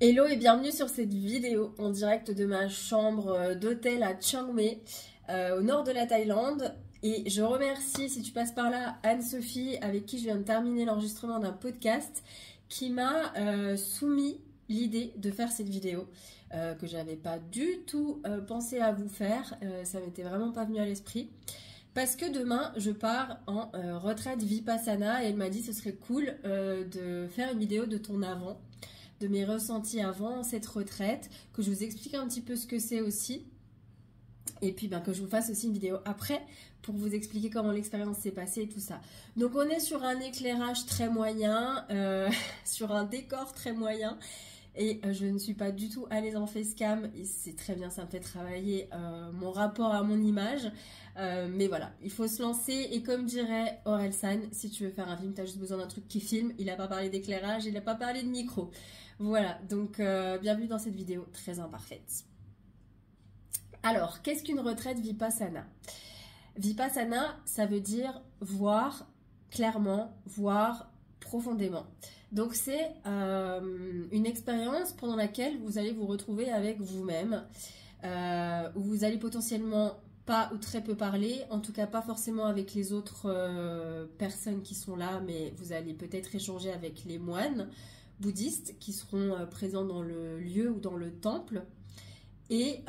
Hello et bienvenue sur cette vidéo en direct de ma chambre d'hôtel à Chiang Mai, au nord de la Thaïlande. Et je remercie, si tu passes par là, Anne-Sophie, avec qui je viens de terminer l'enregistrement d'un podcast, qui m'a soumis l'idée de faire cette vidéo, que j'avais pas du tout pensé à vous faire, ça m'était vraiment pas venu à l'esprit. Parce que demain, je pars en retraite Vipassana et elle m'a dit ce serait cool de faire une vidéo de ton avant, de mes ressentis avant cette retraite, que je vous explique un petit peu ce que c'est aussi, et puis que je vous fasse aussi une vidéo après pour vous expliquer comment l'expérience s'est passée et tout ça. Donc on est sur un éclairage très moyen, sur un décor très moyen, et je ne suis pas du tout à l'aise en facecam, et c'est très bien, ça me fait travailler mon rapport à mon image, mais voilà, il faut se lancer, et comme dirait Orelsan, si tu veux faire un film, tu as juste besoin d'un truc qui filme. Il n'a pas parlé d'éclairage, il n'a pas parlé de micro. Voilà, donc bienvenue dans cette vidéo très imparfaite. Alors, qu'est-ce qu'une retraite Vipassana? Vipassana, ça veut dire voir clairement, voir profondément. Donc c'est une expérience pendant laquelle vous allez vous retrouver avec vous-même, où vous allez potentiellement pas ou très peu parler, en tout cas pas forcément avec les autres personnes qui sont là, mais vous allez peut-être échanger avec les moines bouddhistes qui seront présents dans le lieu ou dans le temple. Et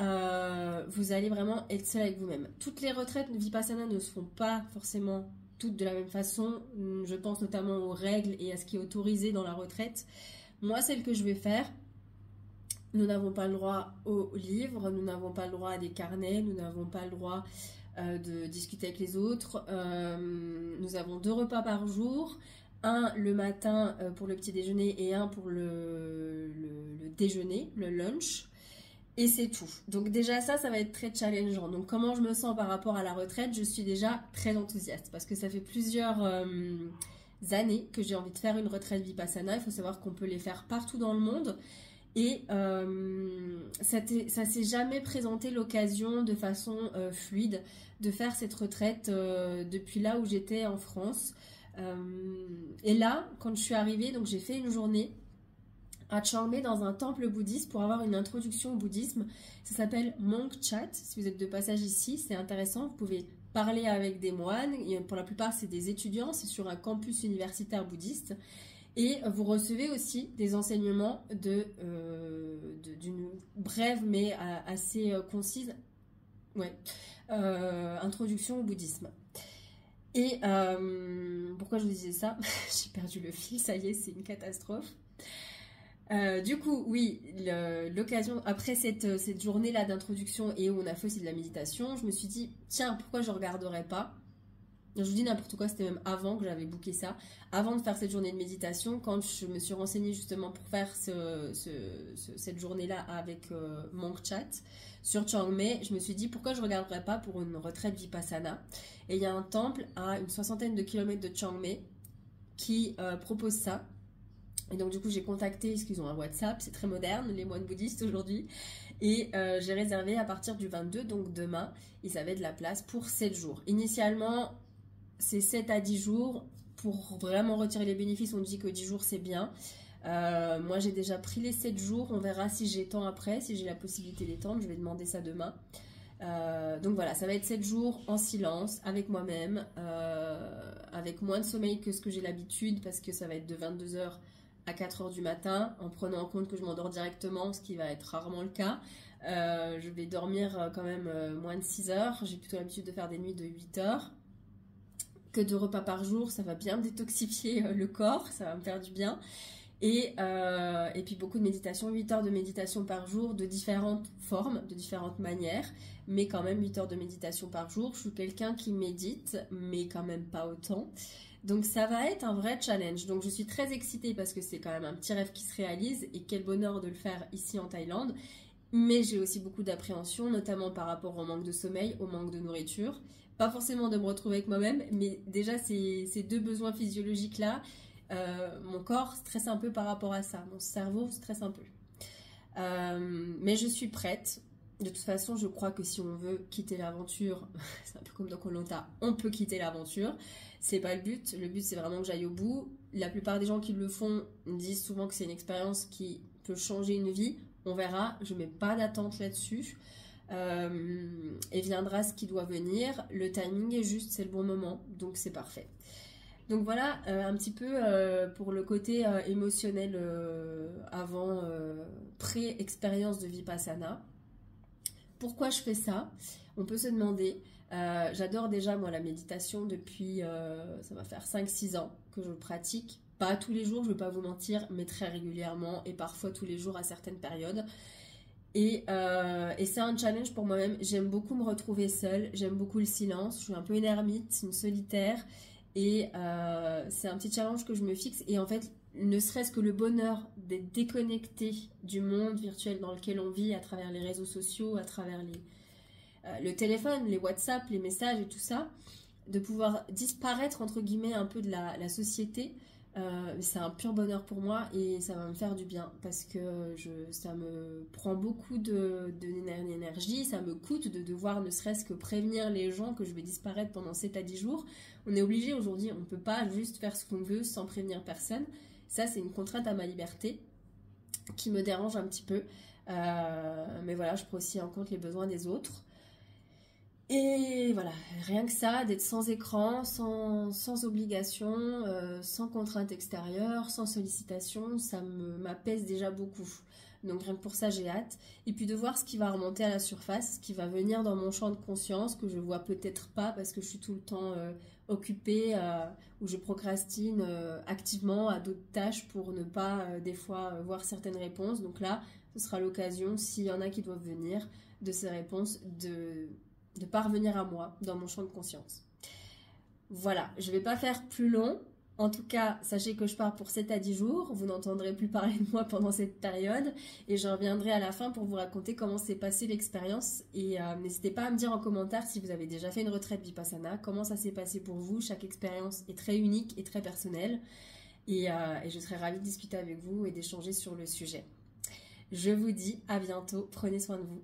vous allez vraiment être seul avec vous-même. Toutes les retraites Vipassana ne se font pas forcément toutes de la même façon. Je pense notamment aux règles et à ce qui est autorisé dans la retraite. Moi, celle que je vais faire, nous n'avons pas le droit aux livres, nous n'avons pas le droit à des carnets, nous n'avons pas le droit de discuter avec les autres. Nous avons 2 repas par jour. Un le matin pour le petit déjeuner et un pour le déjeuner, le lunch. Et c'est tout. Donc déjà ça va être très challengeant. Donc comment je me sens par rapport à la retraite? Je suis déjà très enthousiaste parce que ça fait plusieurs années que j'ai envie de faire une retraite Vipassana. Il faut savoir qu'on peut les faire partout dans le monde. Et ça s'est jamais présenté l'occasion de façon fluide de faire cette retraite depuis là où j'étais en France. Et là, quand je suis arrivée, donc j'ai fait une journée à Chiang Mai dans un temple bouddhiste pour avoir une introduction au bouddhisme. Ça s'appelle Monk Chat. Si vous êtes de passage ici, c'est intéressant. Vous pouvez parler avec des moines. Et pour la plupart, c'est des étudiants. C'est sur un campus universitaire bouddhiste. Et vous recevez aussi des enseignements d'une brève mais assez concise introduction au bouddhisme. Et pourquoi je vous disais ça? J'ai perdu le fil, ça y est, c'est une catastrophe. Du coup, oui, l'occasion, après cette journée-là d'introduction et où on a fait aussi de la méditation, je me suis dit, tiens, pourquoi je ne regarderais pas? Je vous dis n'importe quoi, c'était même avant que j'avais booké ça. Avant de faire cette journée de méditation, quand je me suis renseignée justement pour faire cette journée-là avec Monk Chat sur Chiang Mai, je me suis dit, pourquoi je ne regarderais pas pour une retraite Vipassana? Et il y a un temple à une 60aine de kilomètres de Chiang Mai qui propose ça. Et donc du coup j'ai contacté, parce qu'ils ont un WhatsApp, c'est très moderne, les moines bouddhistes aujourd'hui. Et j'ai réservé à partir du 22, donc demain, ils avaient de la place pour 7 jours. Initialement, c'est 7 à 10 jours. Pour vraiment retirer les bénéfices, on dit que 10 jours c'est bien. Moi j'ai déjà pris les 7 jours, on verra si j'ai temps après, si j'ai la possibilité d'étendre, je vais demander ça demain. Donc voilà, ça va être 7 jours en silence, avec moi-même, avec moins de sommeil que ce que j'ai l'habitude, parce que ça va être de 22h à 4h du matin, en prenant en compte que je m'endors directement, ce qui va être rarement le cas. Je vais dormir quand même moins de 6 heures, j'ai plutôt l'habitude de faire des nuits de 8 heures. Que 2 repas par jour, ça va bien détoxifier le corps, ça va me faire du bien. Et puis beaucoup de méditation, 8 heures de méditation par jour, de différentes formes, de différentes manières, mais quand même 8 heures de méditation par jour. Je suis quelqu'un qui médite, mais quand même pas autant. Donc ça va être un vrai challenge. Donc je suis très excitée parce que c'est quand même un petit rêve qui se réalise et quel bonheur de le faire ici en Thaïlande. Mais j'ai aussi beaucoup d'appréhension, notamment par rapport au manque de sommeil, au manque de nourriture. Pas forcément de me retrouver avec moi-même, mais déjà ces 2 besoins physiologiques-là, mon corps stresse un peu par rapport à ça. Mon cerveau stresse un peu. Mais je suis prête. De toute façon, je crois que si on veut quitter l'aventure, c'est un peu comme dans Koh Lanta, on peut quitter l'aventure. C'est pas le but. Le but, c'est vraiment que j'aille au bout. La plupart des gens qui le font disent souvent que c'est une expérience qui peux changer une vie, on verra, je mets pas d'attente là-dessus. Et viendra ce qui doit venir. Le timing est juste, c'est le bon moment, donc c'est parfait. Donc voilà, un petit peu pour le côté émotionnel avant, pré-expérience de Vipassana. Pourquoi je fais ça? On peut se demander. J'adore déjà moi la méditation depuis, ça va faire 5-6 ans que je pratique. Pas tous les jours, je ne vais pas vous mentir, mais très régulièrement et parfois tous les jours à certaines périodes. Et c'est un challenge pour moi-même. J'aime beaucoup me retrouver seule, j'aime beaucoup le silence. Je suis un peu une ermite, une solitaire. Et c'est un petit challenge que je me fixe. Et en fait, ne serait-ce que le bonheur d'être déconnecté du monde virtuel dans lequel on vit à travers les réseaux sociaux, à travers le téléphone, les WhatsApp, les messages et tout ça, de pouvoir disparaître entre guillemets un peu de la société, c'est un pur bonheur pour moi et ça va me faire du bien parce que ça me prend beaucoup d'énergie, ça me coûte de devoir ne serait-ce que prévenir les gens que je vais disparaître pendant 7 à 10 jours. On est obligé aujourd'hui, on ne peut pas juste faire ce qu'on veut sans prévenir personne. Ça, c'est une contrainte à ma liberté qui me dérange un petit peu. Mais voilà, je prends aussi en compte les besoins des autres. Et voilà, rien que ça, d'être sans écran, sans obligation, sans contrainte extérieure, sans sollicitation, ça m'apaise déjà beaucoup. Donc rien que pour ça, j'ai hâte. Et puis de voir ce qui va remonter à la surface, ce qui va venir dans mon champ de conscience, que je vois peut-être pas parce que je suis tout le temps occupée, ou je procrastine activement à d'autres tâches pour ne pas des fois voir certaines réponses. Donc là, ce sera l'occasion, s'il y en a qui doivent venir, de ces réponses, de parvenir à moi dans mon champ de conscience. Voilà, je ne vais pas faire plus long. En tout cas, sachez que je pars pour 7 à 10 jours. Vous n'entendrez plus parler de moi pendant cette période. Et je reviendrai à la fin pour vous raconter comment s'est passée l'expérience. Et n'hésitez pas à me dire en commentaire si vous avez déjà fait une retraite Vipassana, comment ça s'est passé pour vous. Chaque expérience est très unique et très personnelle. Et je serai ravie de discuter avec vous et d'échanger sur le sujet. Je vous dis à bientôt. Prenez soin de vous.